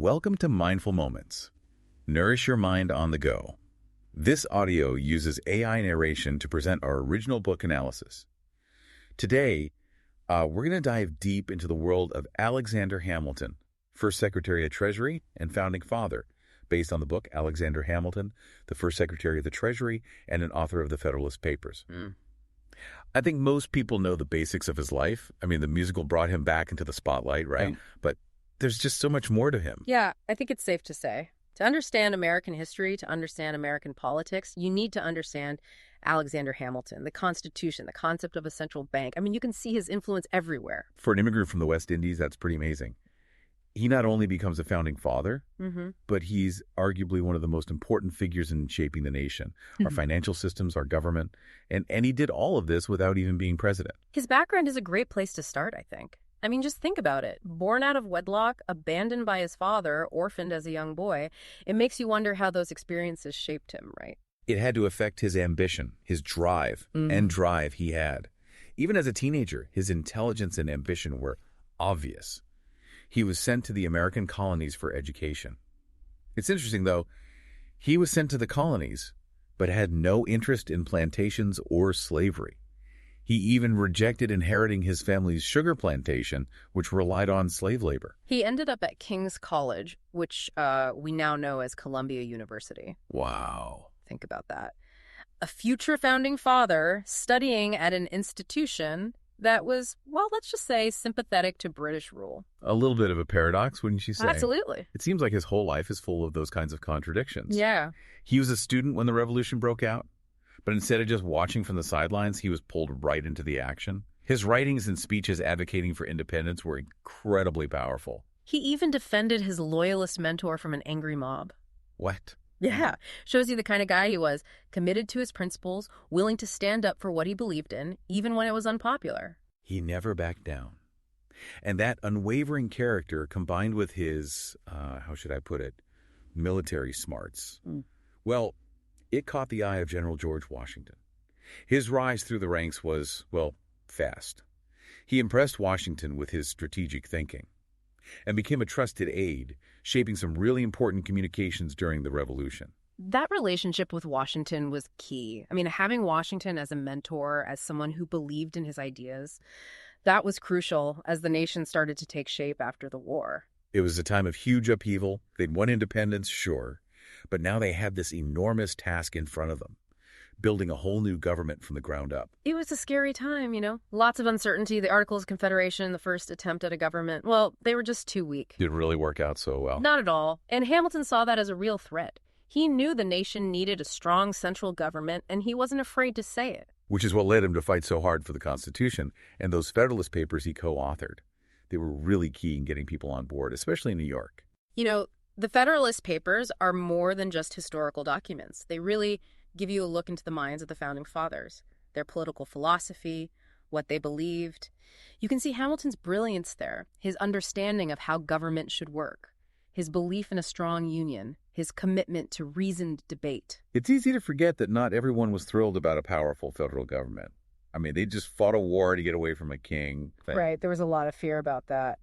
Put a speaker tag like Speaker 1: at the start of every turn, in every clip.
Speaker 1: Welcome to Mindful Moments. Nourish your mind on the go. This audio uses AI narration to present our original book analysis. Today, we're going to dive deep into the world of Alexander Hamilton, first Secretary of Treasury and founding father, based on the book Alexander Hamilton, the first Secretary of the Treasury and an author of the Federalist Papers. I think most people know the basics of his life. I mean, the musical brought him back into the spotlight, right? Yeah. But there's just so much more to him.
Speaker 2: Yeah, I think it's safe to say. To understand American history, to understand American politics, you need to understand Alexander Hamilton, the Constitution, the concept of a central bank. I mean, you can see his influence everywhere.
Speaker 1: For an immigrant from the West Indies, that's pretty amazing. He not only becomes a founding father, but he's arguably one of the most important figures in shaping the nation, our financial systems, our government, and he did all of this without even being president.
Speaker 2: His background is a great place to start, I think. I mean, just think about it. Born out of wedlock, abandoned by his father, orphaned as a young boy, it makes you wonder how those experiences shaped him, right?
Speaker 1: It had to affect his ambition, his drive, and drive he had. Even as a teenager, his intelligence and ambition were obvious. He was sent to the American colonies for education. It's interesting, though, he was sent to the colonies, but had no interest in plantations or slavery. He even rejected inheriting his family's sugar plantation, which relied on slave labor.
Speaker 2: He ended up at King's College, which we now know as Columbia University.
Speaker 1: Wow.
Speaker 2: Think about that. A future founding father studying at an institution that was, well, let's just say, sympathetic to British rule.
Speaker 1: A little bit of a paradox, wouldn't you say?
Speaker 2: Absolutely.
Speaker 1: It seems like his whole life is full of those kinds of contradictions.
Speaker 2: Yeah.
Speaker 1: He was a student when the revolution broke out, but instead of just watching from the sidelines, he was pulled right into the action. His writings and speeches advocating for independence were incredibly powerful.
Speaker 2: He even defended his loyalist mentor from an angry mob.
Speaker 1: What?
Speaker 2: Yeah. Shows you the kind of guy he was, committed to his principles, willing to stand up for what he believed in, even when it was unpopular.
Speaker 1: He never backed down. And that unwavering character combined with his, how should I put it, military smarts, well, it caught the eye of General George Washington. His rise through the ranks was, well, fast. He impressed Washington with his strategic thinking and became a trusted aide, shaping some really important communications during the Revolution.
Speaker 2: That relationship with Washington was key. I mean, having Washington as a mentor, as someone who believed in his ideas, that was crucial as the nation started to take shape after the war.
Speaker 1: It was a time of huge upheaval. They'd won independence, sure, but now they had this enormous task in front of them, building a whole new government from the ground up.
Speaker 2: It was a scary time, you know. Lots of uncertainty. The Articles of Confederation, the first attempt at a government, well, they were just too weak.
Speaker 1: Did it really work out so well?
Speaker 2: Not at all. And Hamilton saw that as a real threat. He knew the nation needed a strong central government, and he wasn't afraid to say it.
Speaker 1: Which is what led him to fight so hard for the Constitution and those Federalist Papers he co-authored. They were really key in getting people on board, especially in New York.
Speaker 2: You know, the Federalist Papers are more than just historical documents. They really give you a look into the minds of the Founding Fathers, their political philosophy, what they believed. You can see Hamilton's brilliance there, his understanding of how government should work, his belief in a strong union, his commitment to reasoned debate.
Speaker 1: It's easy to forget that not everyone was thrilled about a powerful federal government. I mean, they just fought a war to get away from a king.
Speaker 2: Right, there was a lot of fear about that.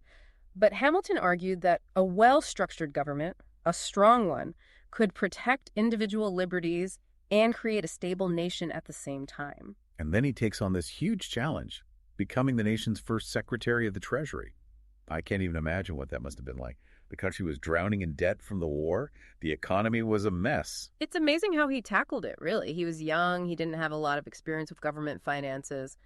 Speaker 2: But Hamilton argued that a well-structured government, a strong one, could protect individual liberties and create a stable nation at the same time.
Speaker 1: And then he takes on this huge challenge, becoming the nation's first Secretary of the Treasury. I can't even imagine what that must have been like. The country was drowning in debt from the war. The economy was a mess.
Speaker 2: It's amazing how he tackled it, really. He was young. He didn't have a lot of experience with government finances.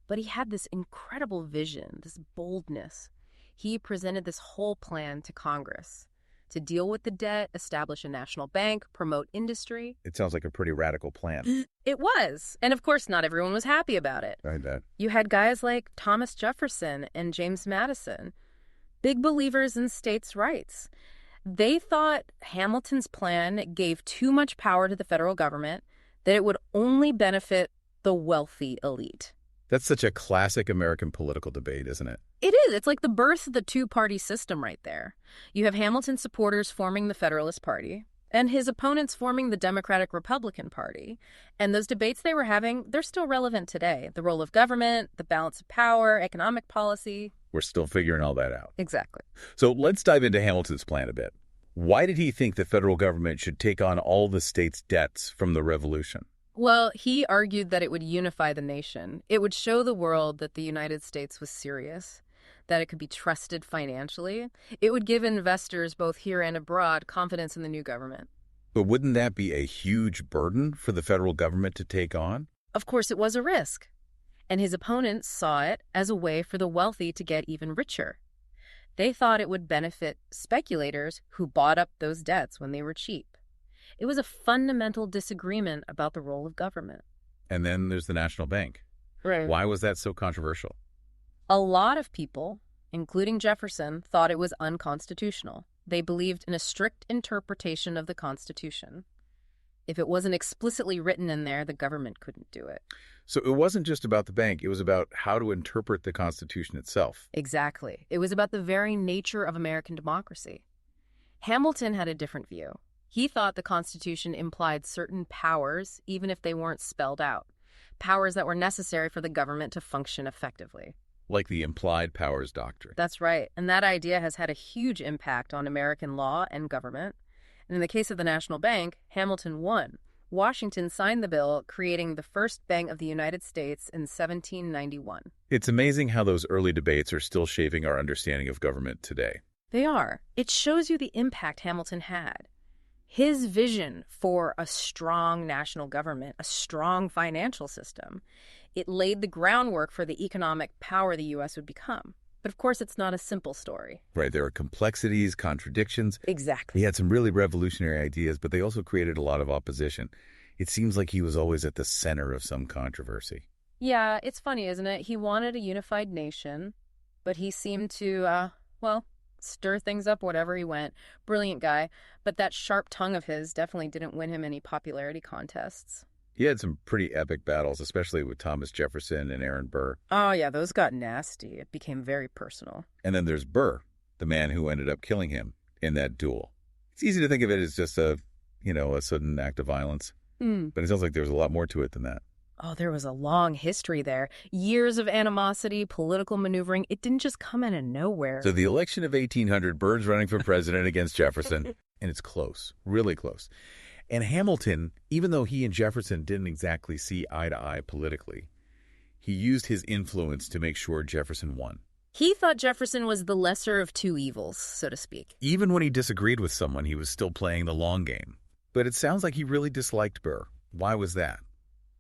Speaker 2: But he had this incredible vision, this boldness. He presented this whole plan to Congress to deal with the debt, establish a national bank, promote industry.
Speaker 1: It sounds like a pretty radical plan.
Speaker 2: It was. And of course, not everyone was happy about it.
Speaker 1: I bet.
Speaker 2: You had guys like Thomas Jefferson and James Madison, big believers in states' rights. They thought Hamilton's plan gave too much power to the federal government, that it would only benefit the wealthy elite.
Speaker 1: That's such a classic American political debate, isn't it?
Speaker 2: It is. It's like the birth of the two-party system right there. You have Hamilton's supporters forming the Federalist Party and his opponents forming the Democratic-Republican Party. And those debates they were having, they're still relevant today. The role of government, the balance of power, economic policy.
Speaker 1: We're still figuring all that out.
Speaker 2: Exactly.
Speaker 1: So let's dive into Hamilton's plan a bit. Why did he think the federal government should take on all the states' debts from the Revolution?
Speaker 2: Well, he argued that it would unify the nation. It would show the world that the United States was serious, that it could be trusted financially. It would give investors both here and abroad confidence in the new government.
Speaker 1: But wouldn't that be a huge burden for the federal government to take on?
Speaker 2: Of course, it was a risk. And his opponents saw it as a way for the wealthy to get even richer. They thought it would benefit speculators who bought up those debts when they were cheap. It was a fundamental disagreement about the role of government.
Speaker 1: And then there's the National Bank.
Speaker 2: Right.
Speaker 1: Why was that so controversial?
Speaker 2: A lot of people, including Jefferson, thought it was unconstitutional. They believed in a strict interpretation of the Constitution. If it wasn't explicitly written in there, the government couldn't do it.
Speaker 1: So it wasn't just about the bank. It was about how to interpret the Constitution itself.
Speaker 2: Exactly. It was about the very nature of American democracy. Hamilton had a different view. He thought the Constitution implied certain powers, even if they weren't spelled out. Powers that were necessary for the government to function effectively.
Speaker 1: Like the implied powers doctrine.
Speaker 2: That's right. And that idea has had a huge impact on American law and government. And in the case of the National Bank, Hamilton won. Washington signed the bill, creating the first bank of the United States in 1791.
Speaker 1: It's amazing how those early debates are still shaping our understanding of government today.
Speaker 2: They are. It shows you the impact Hamilton had. His vision for a strong national government, a strong financial system, it laid the groundwork for the economic power the U.S. would become. But of course, it's not a simple story.
Speaker 1: Right, there are complexities, contradictions.
Speaker 2: Exactly.
Speaker 1: He had some really revolutionary ideas, but they also created a lot of opposition. It seems like he was always at the center of some controversy.
Speaker 2: Yeah, it's funny, isn't it? He wanted a unified nation, but he seemed to, stir things up whatever he went. Brilliant guy. But that sharp tongue of his definitely didn't win him any popularity contests.
Speaker 1: He had some pretty epic battles, especially with Thomas Jefferson and Aaron Burr.
Speaker 2: Oh, yeah, those got nasty. It became very personal.
Speaker 1: And then there's Burr, the man who ended up killing him in that duel. It's easy to think of it as just a sudden act of violence. But it sounds like there's a lot more to it than that.
Speaker 2: Oh, there was a long history there. Years of animosity, political maneuvering. It didn't just come out of nowhere.
Speaker 1: So the election of 1800, Burr's running for president against Jefferson, and it's close, really close. And Hamilton, even though he and Jefferson didn't exactly see eye to eye politically, he used his influence to make sure Jefferson won.
Speaker 2: He thought Jefferson was the lesser of two evils, so to speak.
Speaker 1: Even when he disagreed with someone, he was still playing the long game. But it sounds like he really disliked Burr. Why was that?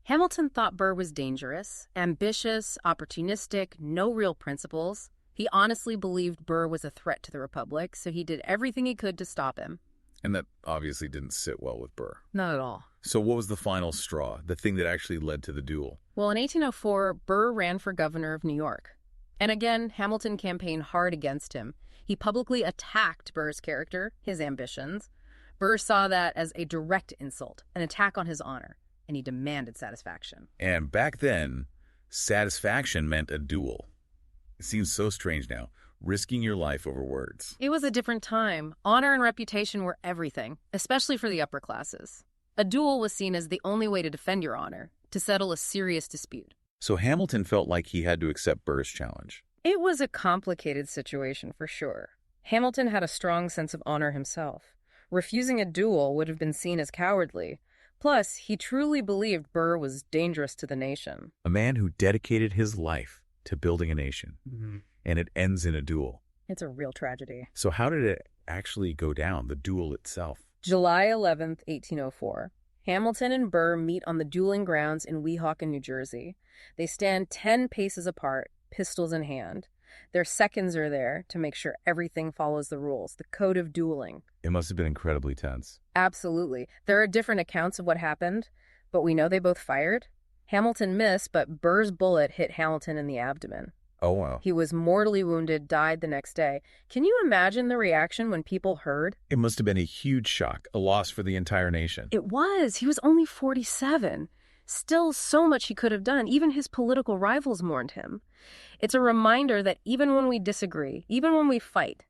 Speaker 2: Hamilton thought Burr was dangerous, ambitious, opportunistic, no real principles. He honestly believed Burr was a threat to the Republic, so he did everything he could to stop him.
Speaker 1: And that obviously didn't sit well with Burr.
Speaker 2: Not at all.
Speaker 1: So what was the final straw, the thing that actually led to the duel?
Speaker 2: Well, in 1804, Burr ran for governor of New York. And again, Hamilton campaigned hard against him. He publicly attacked Burr's character, his ambitions. Burr saw that as a direct insult, an attack on his honor, and he demanded satisfaction.
Speaker 1: And back then, satisfaction meant a duel. It seems so strange now, risking your life over words.
Speaker 2: It was a different time. Honor and reputation were everything, especially for the upper classes. A duel was seen as the only way to defend your honor, to settle a serious dispute.
Speaker 1: So Hamilton felt like he had to accept Burr's challenge.
Speaker 2: It was a complicated situation for sure. Hamilton had a strong sense of honor himself. Refusing a duel would have been seen as cowardly. Plus, he truly believed Burr was dangerous to the nation.
Speaker 1: A man who dedicated his life to building a nation. And it ends in a duel.
Speaker 2: It's a real tragedy.
Speaker 1: So how did it actually go down, the duel itself?
Speaker 2: July 11th, 1804. Hamilton and Burr meet on the dueling grounds in Weehawken, New Jersey. They stand 10 paces apart, pistols in hand. Their seconds are there to make sure everything follows the rules, the code of dueling.
Speaker 1: It must have been incredibly tense.
Speaker 2: Absolutely. There are different accounts of what happened, but we know they both fired. Hamilton missed, but Burr's bullet hit Hamilton in the abdomen.
Speaker 1: Oh, wow.
Speaker 2: He was mortally wounded, died the next day. Can you imagine the reaction when people heard?
Speaker 1: It must have been a huge shock, a loss for the entire nation.
Speaker 2: It was. He was only 47. Still so much he could have done. Even his political rivals mourned him. It's a reminder that even when we disagree, even when we fight,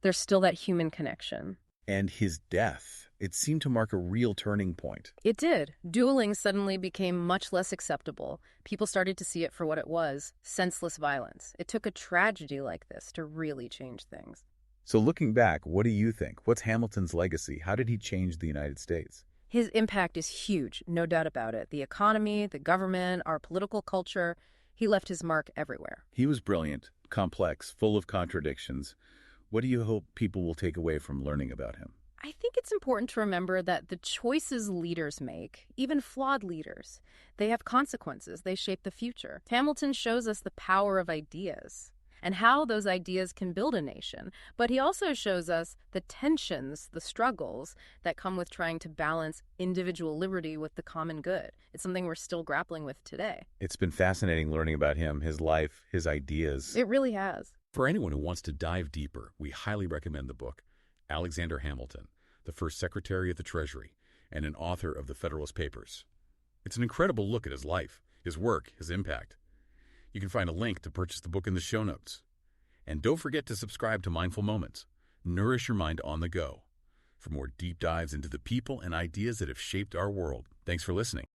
Speaker 2: there's still that human connection.
Speaker 1: And his death, it seemed to mark a real turning point.
Speaker 2: It did. Dueling suddenly became much less acceptable. People started to see it for what it was, senseless violence. It took a tragedy like this to really change things.
Speaker 1: So looking back, what do you think? What's Hamilton's legacy? How did he change the United States?
Speaker 2: His impact is huge, no doubt about it. The economy, the government, our political culture, he left his mark everywhere.
Speaker 1: He was brilliant, complex, full of contradictions. What do you hope people will take away from learning about him?
Speaker 2: I think it's important to remember that the choices leaders make, even flawed leaders, they have consequences. They shape the future. Hamilton shows us the power of ideas and how those ideas can build a nation. But he also shows us the tensions, the struggles that come with trying to balance individual liberty with the common good. It's something we're still grappling with today.
Speaker 1: It's been fascinating learning about him, his life, his ideas.
Speaker 2: It really has.
Speaker 3: For anyone who wants to dive deeper, we highly recommend the book Alexander Hamilton, the first Secretary of the Treasury and an author of the Federalist Papers. It's an incredible look at his life, his work, his impact. You can find a link to purchase the book in the show notes. And don't forget to subscribe to Mindful Moments. Nourish your mind on the go for more deep dives into the people and ideas that have shaped our world. Thanks for listening.